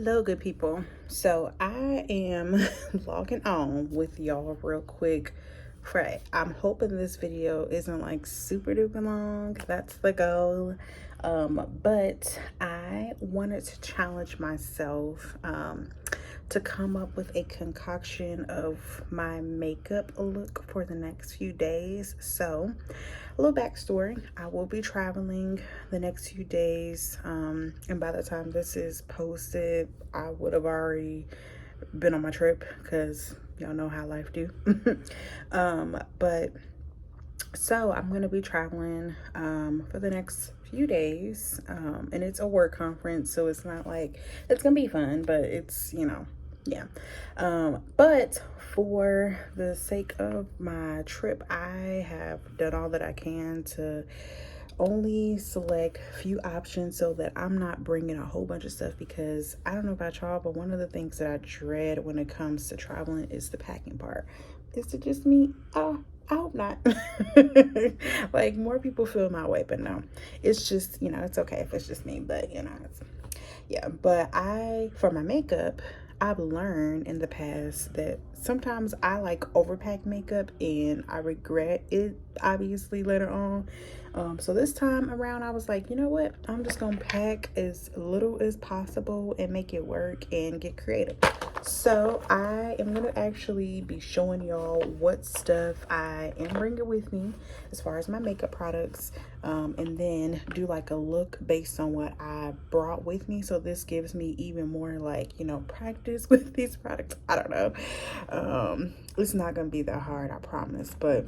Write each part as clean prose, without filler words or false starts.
Hello, good people. So I am logging on with y'all real quick. I'm hoping this video isn't like super duper long. That's the goal. But I wanted to challenge myself to come up with a concoction of my makeup look for the next few days. So a little backstory: I will be traveling the next few days, and by the time this is posted, I would have already been on my trip because y'all know how life do. But so I'm gonna be traveling for the next few days, and it's a work conference, so it's not like it's gonna be fun, but it's, yeah. But for the sake of my trip, I have done all that I can to only select a few options so that I'm not bringing a whole bunch of stuff, because I don't know about y'all, but one of the things that I dread when it comes to traveling is the packing part. Is it just me? Oh, I hope not. Like, more people feel my way, but no, it's just, it's okay if it's just me, but yeah. But for my makeup, I've learned in the past that sometimes I like overpack makeup and I regret it obviously later on. So this time around, I was like, you know what? I'm just gonna pack as little as possible and make it work and get creative. So I am gonna actually be showing y'all what stuff I am bringing with me as far as my makeup products, and then do like a look based on what I brought with me. So this gives me even more, like, practice with these products. I don't know. It's not gonna be that hard, I promise. But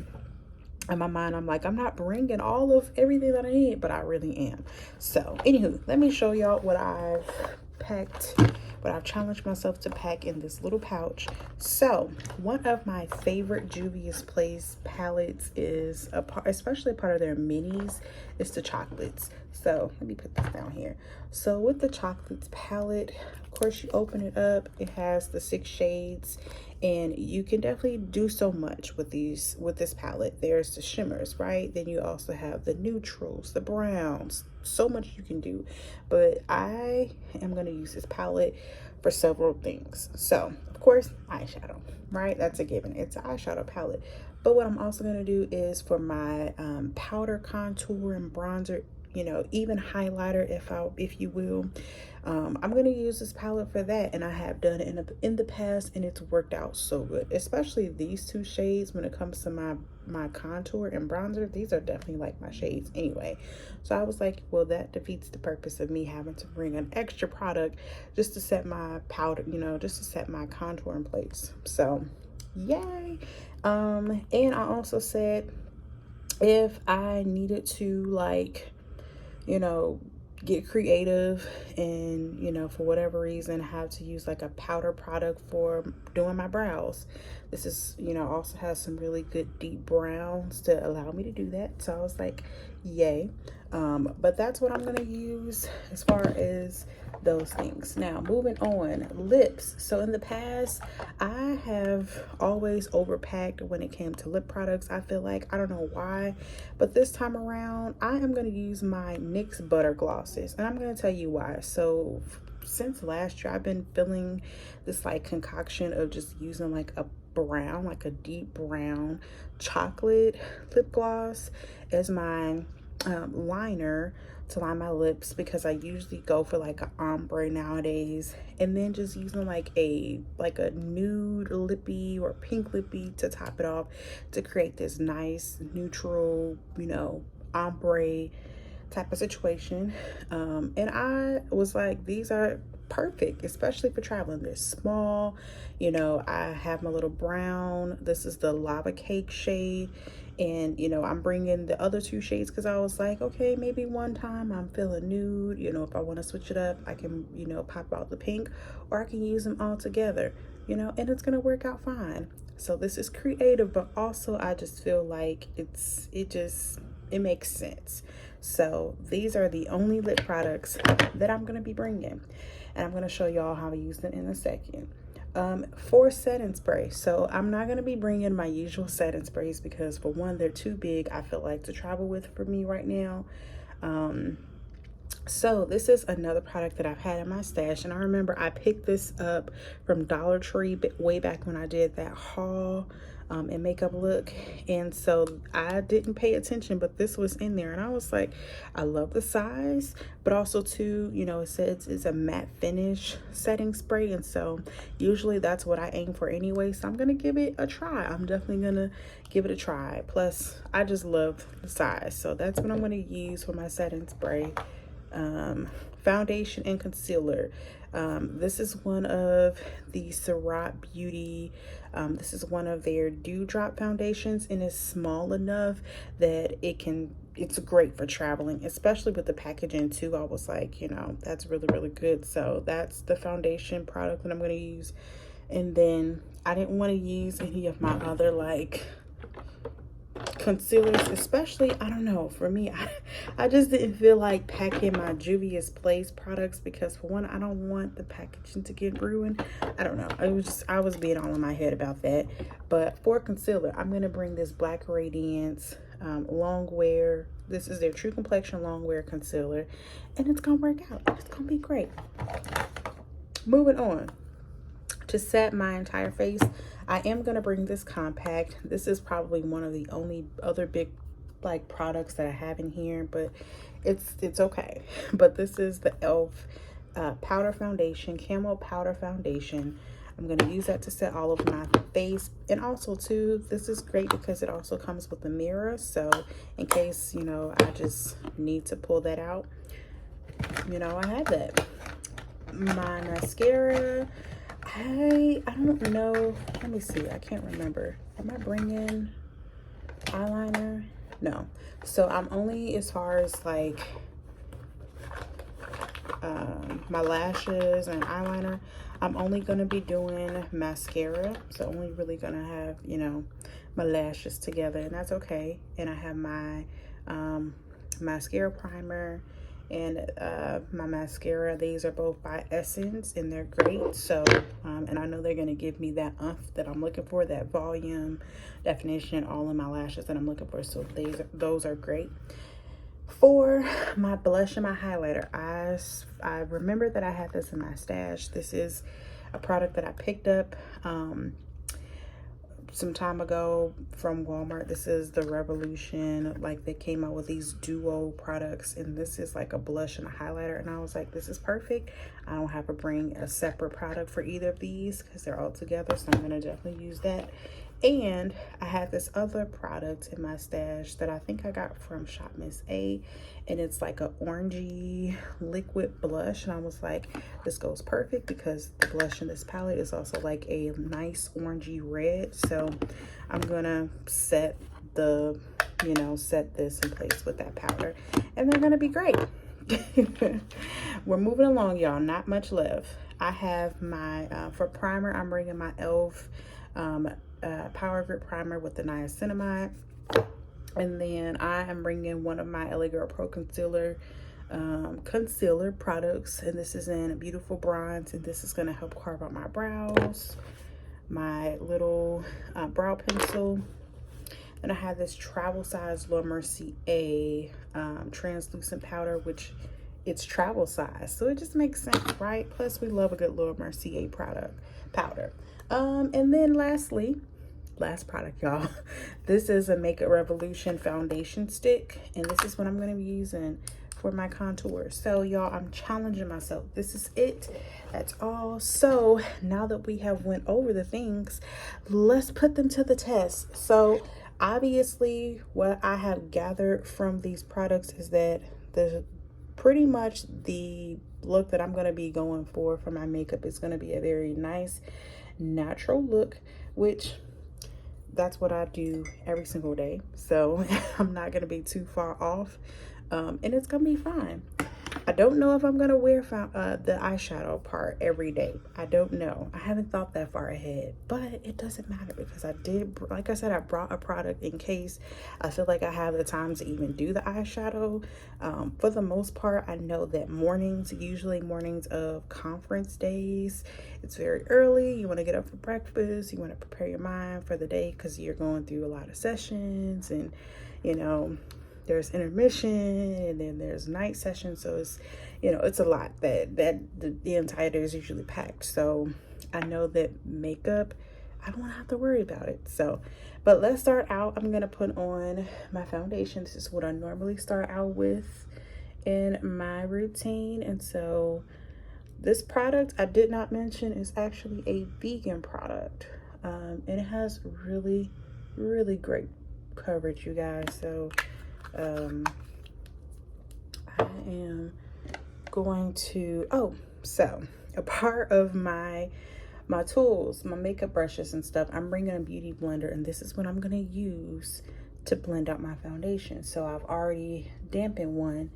in my mind, I'm like, I'm not bringing all of everything that I need, but I really am. So anywho, let me show y'all what I've packed, what I've challenged myself to pack in this little pouch. So one of my favorite Juvia's Place palettes is especially a part of their minis, is the chocolates. So let me put this down here. So with the chocolates palette, of course, you open it up, it has the 6 shades, and you can definitely do so much with this palette. There's the shimmers, right? Then you also have the neutrals, the browns, so much you can do. But I am going to use this palette for several things. So of course, eyeshadow, right? That's a given. It's an eyeshadow palette. But what I'm also going to do is for my powder, contour, and bronzer, even highlighter, if you will, I'm gonna use this palette for that, and I have done it in the past, and it's worked out so good. Especially these 2 shades when it comes to my contour and bronzer. These are definitely like my shades anyway. So I was like, well, that defeats the purpose of me having to bring an extra product just to set my powder, just to set my contour in place. So yay. And I also said, if I needed to, like, get creative and, for whatever reason, have to use like a powder product for doing my brows, this is, also has some really good deep browns to allow me to do that. So I was like, yay. But that's what I'm gonna use as far as those things. Now, moving on, lips. So in the past, I have always overpacked when it came to lip products. I feel like, I don't know why, but this time around, I am going to use my NYX Butter Glosses, and I'm going to tell you why. So since last year, I've been feeling this like concoction of just using like a brown, like a deep brown chocolate lip gloss as my liner to line my lips, because I usually go for like an ombre nowadays, and then just using like a nude lippy or pink lippy to top it off to create this nice neutral, ombre type of situation. And I was like, these are perfect, especially for traveling. They're small. I have my little brown. This is the lava cake shade, and I'm bringing the other 2 shades because I was like, okay, maybe one time I'm feeling nude, if I want to switch it up, I can pop out the pink, or I can use them all together, and it's gonna work out fine. So this is creative, but also I just feel like it makes sense. So these are the only lip products that I'm going to be bringing, and I'm going to show y'all how to use them in a second. For setting spray, so I'm not going to be bringing my usual setting sprays because, for one, they're too big, I feel like, to travel with for me right now. So this is another product that I've had in my stash, and I remember I picked this up from Dollar Tree way back when I did that haul and makeup look. And so I didn't pay attention, but this was in there, and I was like, I love the size, but also too, you know, it says it's a matte finish setting spray, and so usually that's what I aim for anyway. So I'm gonna give it a try. I'm definitely gonna give it a try. Plus, I just love the size, so that's what I'm gonna use for my setting spray. Foundation and concealer. This is one of the Surratt Beauty. This is one of their Dewdrop foundations, and it's small enough that it's great for traveling, especially with the packaging too. I was like, you know, that's really, really good. So that's the foundation product that I'm going to use. And then I didn't want to use any of my other like concealers, especially, I don't know, for me, I just didn't feel like packing my Juvia's Place products because, for one, I don't want the packaging to get ruined. I don't know, it was just, I was being all in my head about that. But for concealer, I'm going to bring this Black Radiance long wear. This is their True Complexion long wear concealer, and it's gonna work out. It's gonna be great. Moving on to set my entire face, I am going to bring this compact. This is probably one of the only other big like products that I have in here, but it's okay. But this is the e.l.f. Powder Foundation, Camo Powder Foundation. I'm going to use that to set all of my face. And also too, this is great because it also comes with a mirror, so in case, you know, I just need to pull that out, you know, I have that. My mascara, I don't know. Let me see. I can't remember. Am I bringing eyeliner? No. So I'm only, as far as like my lashes and eyeliner, I'm only going to be doing mascara. So only really going to have, you know, my lashes together, and that's okay. And I have my mascara primer and my mascara. These are both by Essence, and they're great. So and I know they're going to give me that oomph that I'm looking for, that volume, definition, all in my lashes that I'm looking for. So those are great. For my blush and my highlighter, I remember that I had this in my stash. This is a product that I picked up some time ago from Walmart. This is the Revolution, like they came out with these duo products, and this is like a blush and a highlighter, and I was like, this is perfect. I don't have to bring a separate product for either of these because they're all together, so I'm gonna definitely use that. And I had this other product in my stash that I think I got from Shop Miss A, and it's like a orangey liquid blush, and I was like, this goes perfect because the blush in this palette is also like a nice orangey red. So I'm gonna set the, you know, set this in place with that powder, and they're gonna be great. We're moving along, y'all. Not much left. I have my for primer, I'm bringing my e.l.f. Power Grip Primer with the niacinamide, and then I am bringing one of my LA Girl Pro concealer products, and this is in a beautiful bronze, and this is going to help carve out my brows. My little brow pencil. And I have this travel size Laura Mercier translucent powder, which it's travel size, so it just makes sense, right? Plus we love a good Laura Mercier powder. And then lastly, last product, y'all, this is a Makeup Revolution foundation stick, and this is what I'm going to be using for my contour. So y'all, I'm challenging myself. This is it. That's all. So now that we have went over the things, let's put them to the test. So obviously what I have gathered from these products is that pretty much the look that I'm going to be going for my makeup is going to be a very nice natural look, which that's what I do every single day. So I'm not going to be too far off, and it's going to be fine. I don't know if I'm going to wear the eyeshadow part every day. I don't know. I haven't thought that far ahead, but it doesn't matter because I did, like I said, I brought a product in case I feel like I have the time to even do the eyeshadow. For the most part, I know that mornings, usually mornings of conference days, it's very early. You want to get up for breakfast. You want to prepare your mind for the day because you're going through a lot of sessions, and, you know, there's intermission, and then there's night session. So it's, you know, it's a lot that the entire day is usually packed. So I know that makeup, I don't have to worry about it. So, but let's start out. I'm gonna put on my foundation. This is what I normally start out with in my routine. And so this product I did not mention is actually a vegan product, and it has really great coverage, you guys. So I am going to, so a part of my tools, my makeup brushes and stuff, I'm bringing a beauty blender, and this is what I'm going to use to blend out my foundation. So I've already dampened one,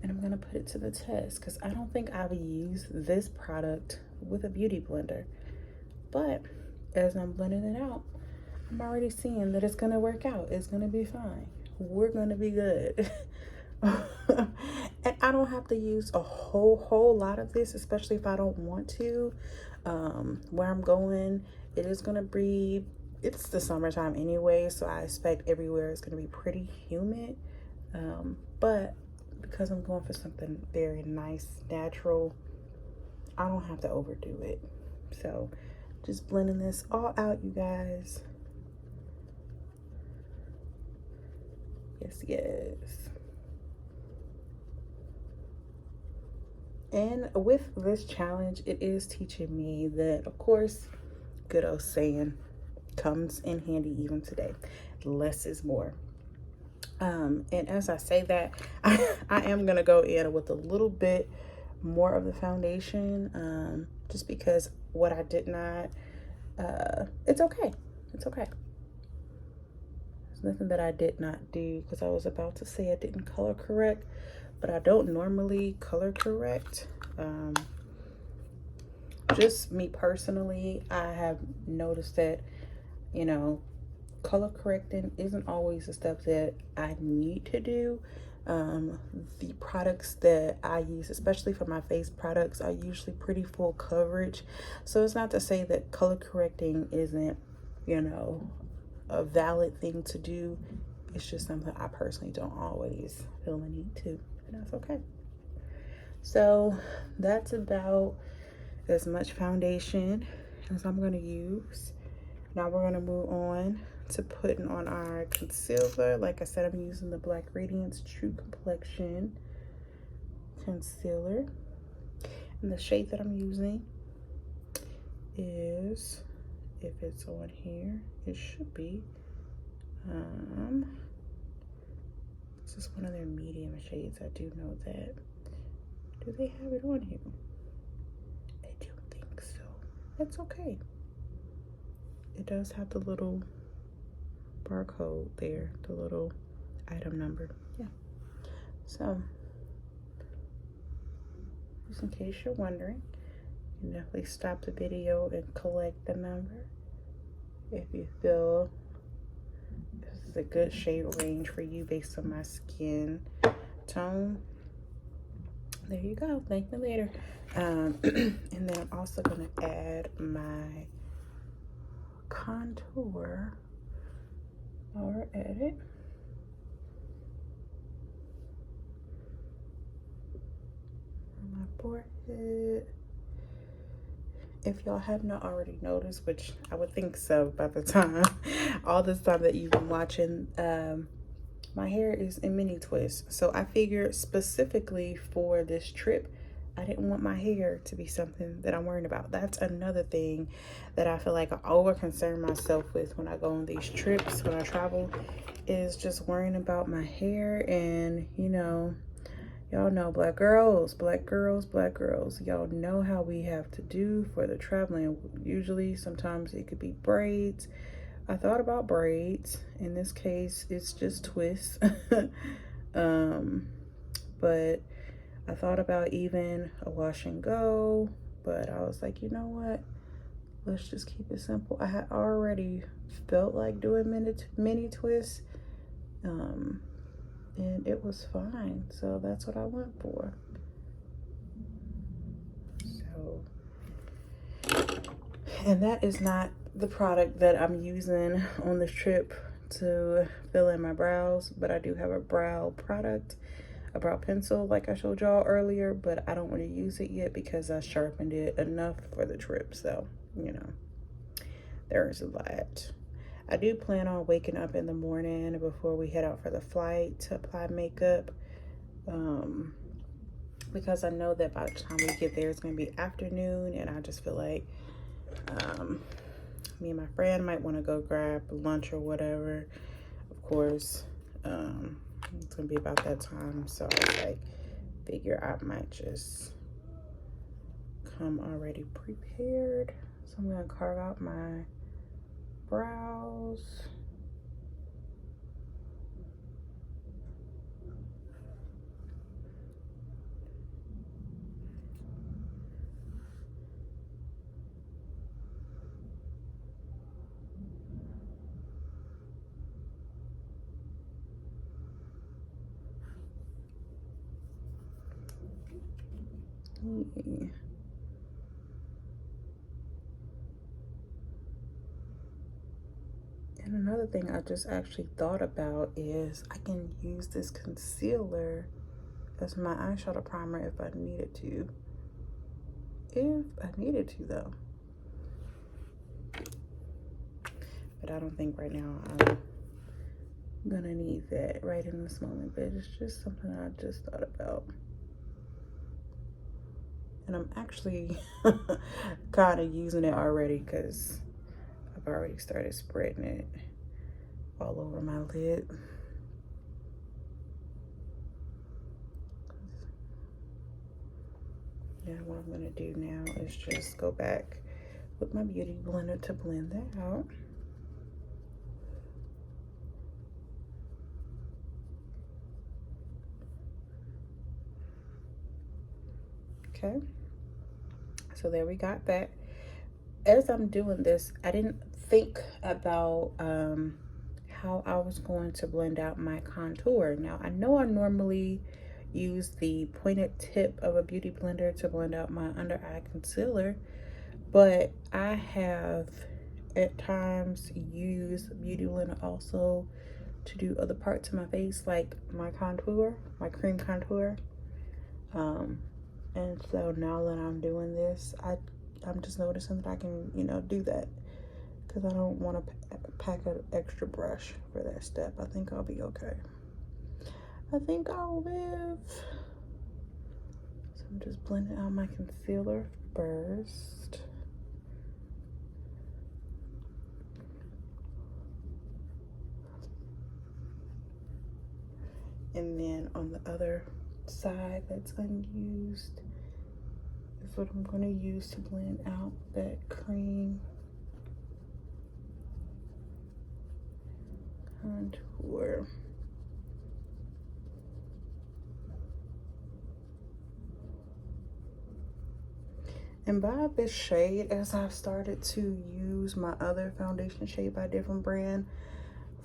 and I'm going to put it to the test because I don't think I've used this product with a beauty blender. But as I'm blending it out, I'm already seeing that it's going to work out. It's going to be fine. We're going to be good. And I don't have to use a whole lot of this, especially if I don't want to. Where I'm going, it is going to be, it's the summertime anyway, so I expect everywhere is going to be pretty humid. But because I'm going for something very nice, natural, I don't have to overdo it. So just blending this all out, you guys. Yes. And with this challenge, it is teaching me that, of course, good old saying comes in handy even today. Less is more. And as I say that, I am going to go in with a little bit more of the foundation, just because what I did not, it's okay. It's okay. There's nothing that I did not do, because I was about to say I didn't color correct, but I don't normally color correct. Just me personally, I have noticed that, you know, color correcting isn't always the stuff that I need to do. The products that I use, especially for my face products, are usually pretty full coverage. So it's not to say that color correcting isn't, you know, a valid thing to do. It's just something I personally don't always feel the need to, and that's okay. So that's about as much foundation as I'm going to use. Now we're going to move on to putting on our concealer. Like I said, I'm using the Black Radiance True Complexion concealer, and the shade that I'm using is, if it's on here, it should be, this is one of their medium shades. I do know that. Do they have it on here? I don't think so. That's okay. It does have the little barcode there, the little item number. Yeah. So, just in case you're wondering, you can definitely stop the video and collect the number if you feel this is a good shade range for you based on my skin tone. There you go. Thank you later. And then I'm also going to add my contour or edit. On my forehead. If y'all have not already noticed, which I would think so by the time, all this time that you've been watching, my hair is in mini twists. So I figured specifically for this trip, I didn't want my hair to be something that I'm worrying about. That's another thing that I feel like I over concern myself with when I go on these trips, when I travel, is just worrying about my hair. And, you know, y'all know black girls, y'all know how we have to do for the traveling. Usually, sometimes it could be braids. I thought about braids. In this case, it's just twists. But I thought about even a wash and go, but I was like, you know what? Let's just keep it simple. I had already felt like doing mini twists, and it was fine. So that's what I went for. So, and that is not the product that I'm using on this trip to fill in my brows, but I do have a brow product, a brow pencil like I showed y'all earlier, but I don't want to use it yet because I sharpened it enough for the trip. So, you know, there's that. I do plan on waking up in the morning before we head out for the flight to apply makeup, because I know that by the time we get there, it's going to be afternoon, and I just feel like me and my friend might want to go grab lunch or whatever. Of course, it's going to be about that time, so I was like, figure I might just come already prepared. So I'm going to carve out my brows. Yeah. And another thing I just actually thought about is I can use this concealer as my eyeshadow primer if I needed to. If I needed to, though. But I don't think right now I'm gonna need that right in this moment. But it's just something I just thought about. And I'm actually kind of using it already because I've already started spreading it all over my lid. Yeah, what I'm gonna do now is just go back with my beauty blender to blend that out. Okay, so there we got that. As I'm doing this, I didn't think about how I was going to blend out my contour. Now, I know I normally use the pointed tip of a beauty blender to blend out my under eye concealer, but I have at times used beauty blender also to do other parts of my face, like my contour, my cream contour. And so now that I'm doing this, I'm just noticing that I can, you know, do that because I don't want to pack an extra brush for that step. I think I'll be okay. I think I'll live. So I'm just blending out my concealer first. And then on the other side that's unused is what I'm going to use to blend out that cream contour. And by this shade, as I've started to use my other foundation shade by a different brand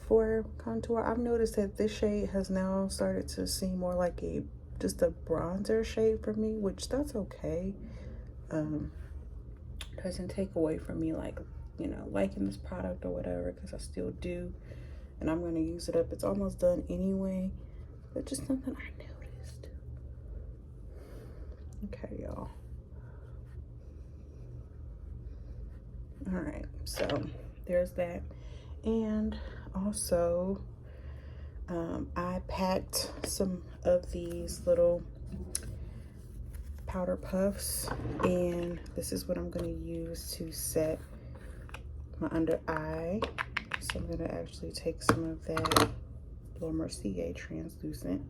for contour, I've noticed that this shade has now started to seem more like just a bronzer shade for me, which that's okay. Doesn't take away from me, like, you know, liking this product or whatever, because I still do, and I'm gonna use it up. It's almost done anyway, but just something I noticed. Okay, y'all. All right, so there's that. And also I packed some of these little powder puffs, and this is what I'm going to use to set my under eye. So I'm going to actually take some of that Laura Mercier translucent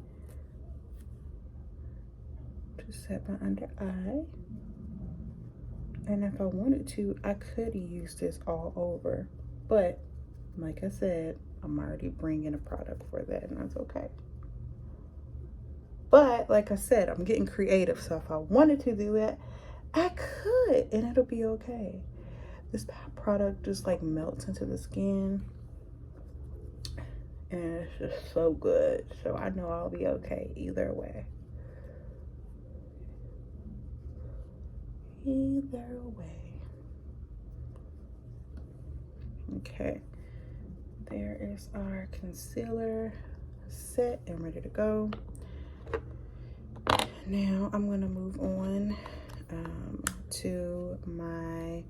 to set my under eye. And if I wanted to, I could use this all over, but like I said, I'm already bringing a product for that, and that's okay. But like I said, I'm getting creative, so if I wanted to do that, I could, and it'll be okay. This product just like melts into the skin, and it's just so good. So I know I'll be okay either way. Either way. Okay. there is our concealer set and ready to go. Now I'm gonna move on to my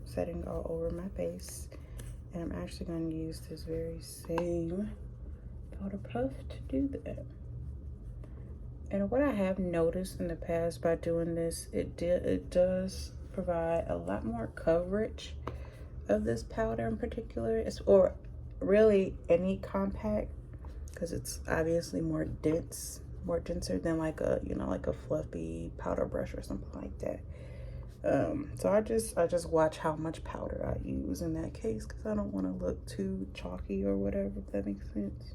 setting all over my face. And I'm actually going to use this very same powder puff to do that. And what I have noticed in the past by doing this, it does provide a lot more coverage of this powder in particular, or really any compact, because it's obviously more denser than like a, you know, like a fluffy powder brush or something like that. So I just watch how much powder I use in that case, because I don't want to look too chalky or whatever, if that makes sense.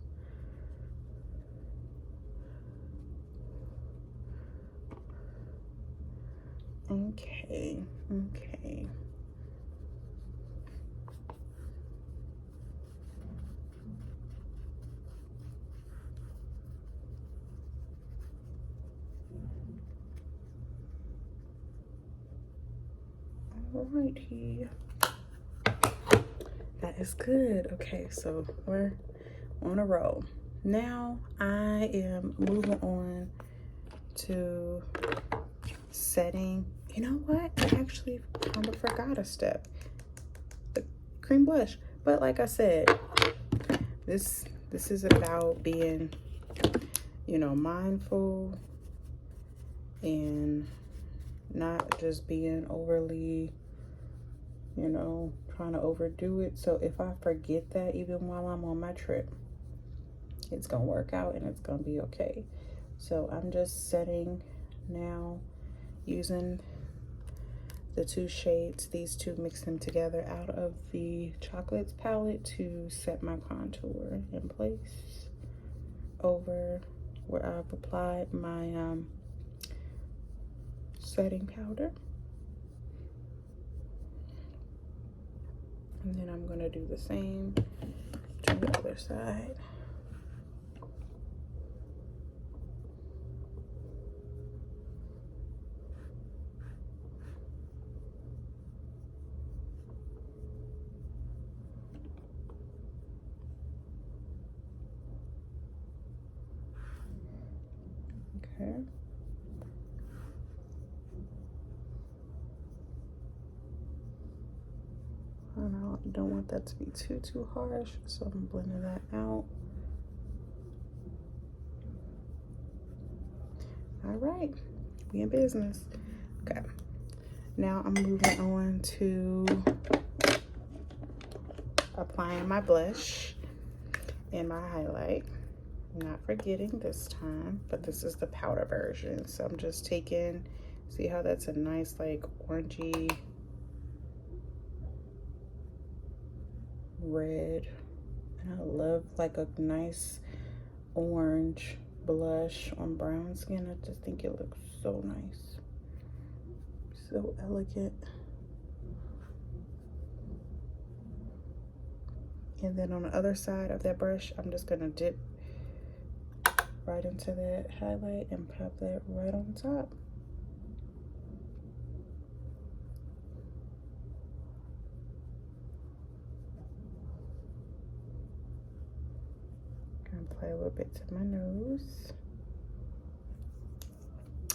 Okay. Alrighty. That is good. Okay, so we're on a roll. Now I am moving on to setting. You know what? I actually kind of forgot a step. The cream blush. But like I said, this is about being, you know, mindful and not just being overly, you know, trying to overdo it. So if I forget that even while I'm on my trip, it's gonna work out and it's gonna be okay. So I'm just setting now using the two shades, these two, mix them together out of the Chocolates palette to set my contour in place over where I've applied my setting powder. And then I'm gonna do the same to the other side. Okay. I don't want that to be too harsh, so I'm blending that out. All right, we in business. Okay, now I'm moving on to applying my blush and my highlight. Not forgetting this time, but this is the powder version. So I'm just taking, see how that's a nice like orangey red, and I love like a nice orange blush on brown skin. I just think it looks so nice, so elegant. And then on the other side of that brush, I'm just gonna dip right into that highlight and pop that right on top. Gonna apply a little bit to my nose.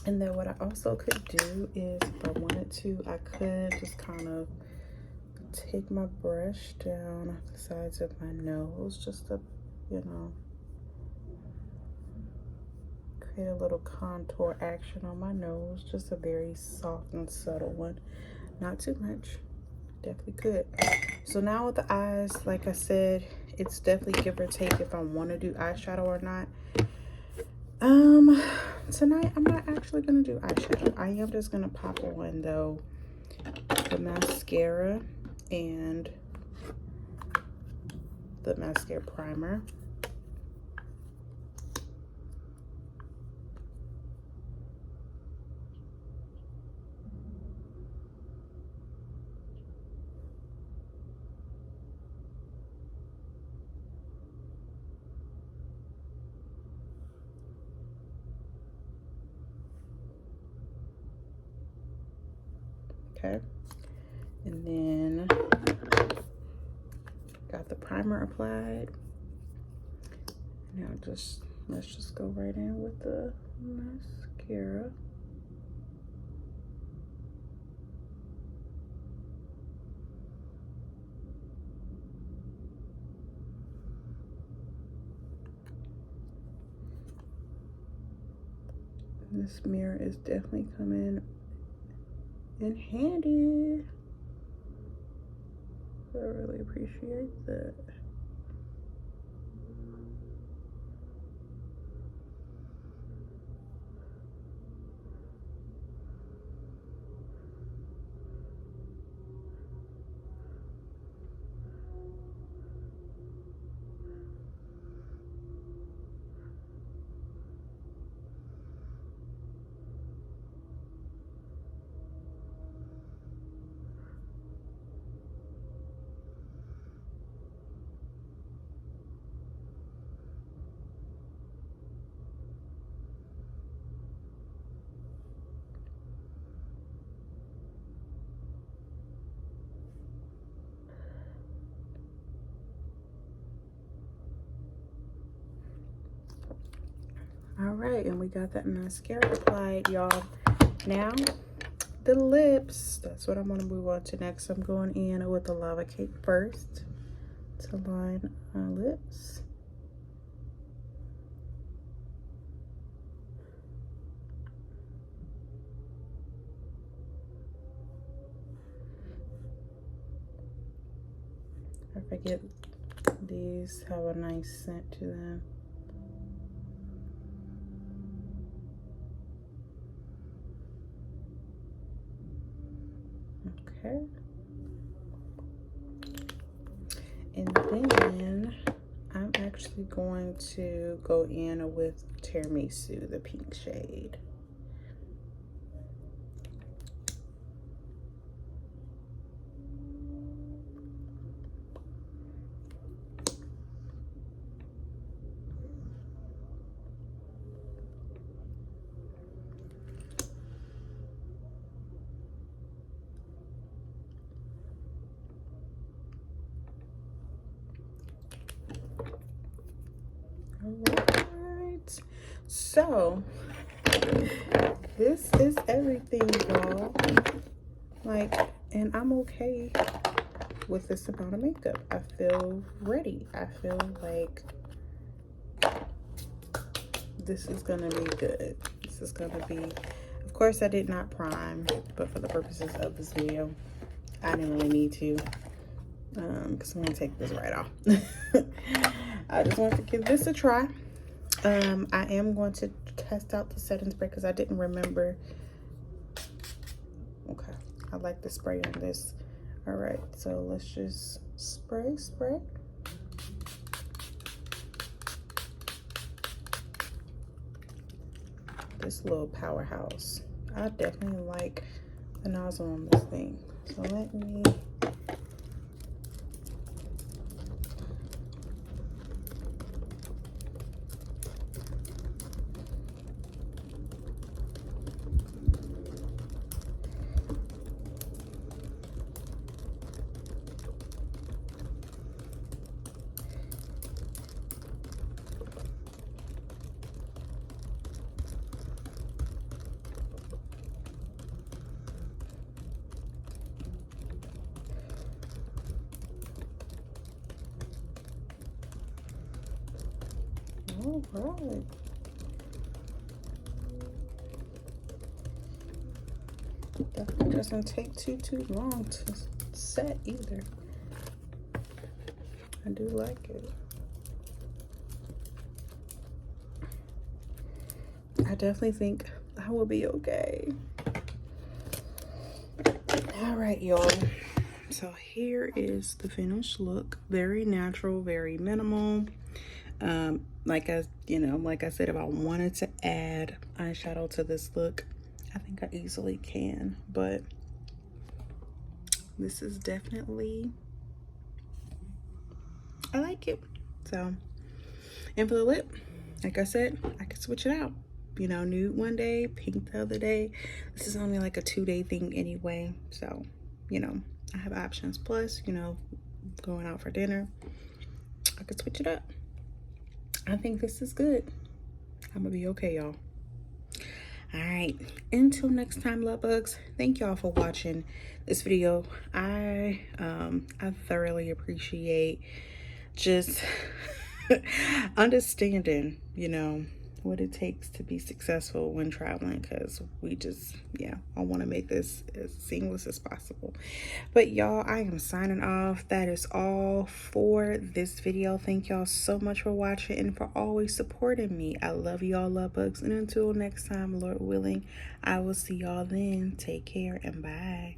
And then what I also could do is, if I wanted to, I could just kind of take my brush down the sides of my nose, just to, you know, create a little contour action on my nose. Just a very soft and subtle one, not too much. Definitely could. So now with the eyes, like I said, it's definitely give or take if I want to do eyeshadow or not. Tonight I'm not actually gonna do eyeshadow. I am just gonna pop on though the mascara and the mascara primer. Okay, and then got the primer applied. Now let's just go right in with the mascara. This mirror is definitely coming in handy. I really appreciate that. All right, and we got that mascara applied, y'all. Now the lips, that's what I'm gonna move on to next. I'm going in with the Lava Cake first to line my lips. I forget these have a nice scent to them. Okay. And then I'm actually going to go in with Tiramisu, the pink shade. Alright, so this is everything, y'all. Like, and I'm okay with this amount of makeup. I feel ready. I feel like this is gonna be good. This is gonna be, of course I did not prime, but for the purposes of this video, I didn't really need to, because I'm gonna take this right off. I just want to give this a try. I am going to test out the setting spray because I didn't remember. Okay, I like the spray on this. All right, so let's just spray. This little powerhouse. I definitely like the nozzle on this thing. So let me all right. Definitely doesn't take too long to set either. I do like it. I definitely think I will be okay. All right, y'all. So here is the finished look. Very natural, very minimal. Like I said, if I wanted to add eyeshadow to this look, I think I easily can, but this is definitely, I like it. So, and for the lip, like I said, I could switch it out. You know, nude one day, pink the other day. This is only like a 2-day thing anyway, so, you know, I have options. Plus, you know, going out for dinner, I could switch it up. I think this is good. I'm gonna be okay, y'all. All right, until next time, love bugs, thank y'all for watching this video. I thoroughly appreciate just understanding, you know, what it takes to be successful when traveling, because we just, yeah, I want to make this as seamless as possible. But y'all, I am signing off. That is all for this video. Thank y'all so much for watching and for always supporting me. I love y'all, love bugs, and until next time, Lord willing, I will see y'all then. Take care and bye.